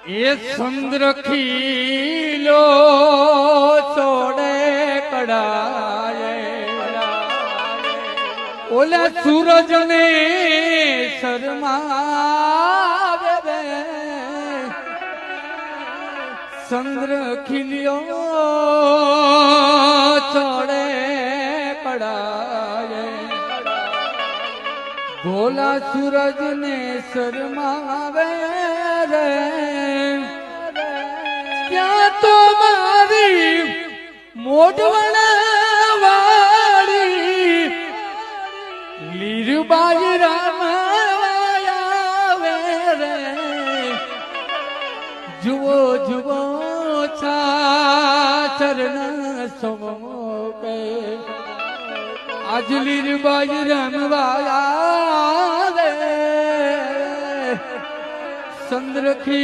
એ ચંદ્ર ખીલો છોડે કડાય ઓલા સૂરજ ને શરમાવે રે ચંદ્ર ખીલ્યો છોડે કડાય ભોલા સૂરજ ને શરમાવે રે ક્યાં તો મારી મોઢવણા વાળી લીરબાઈ રામ આવે રે જુઓ જુઓ ચરણ સોકે આજ લીરબાઈ રામ આવે ચંદ્રખી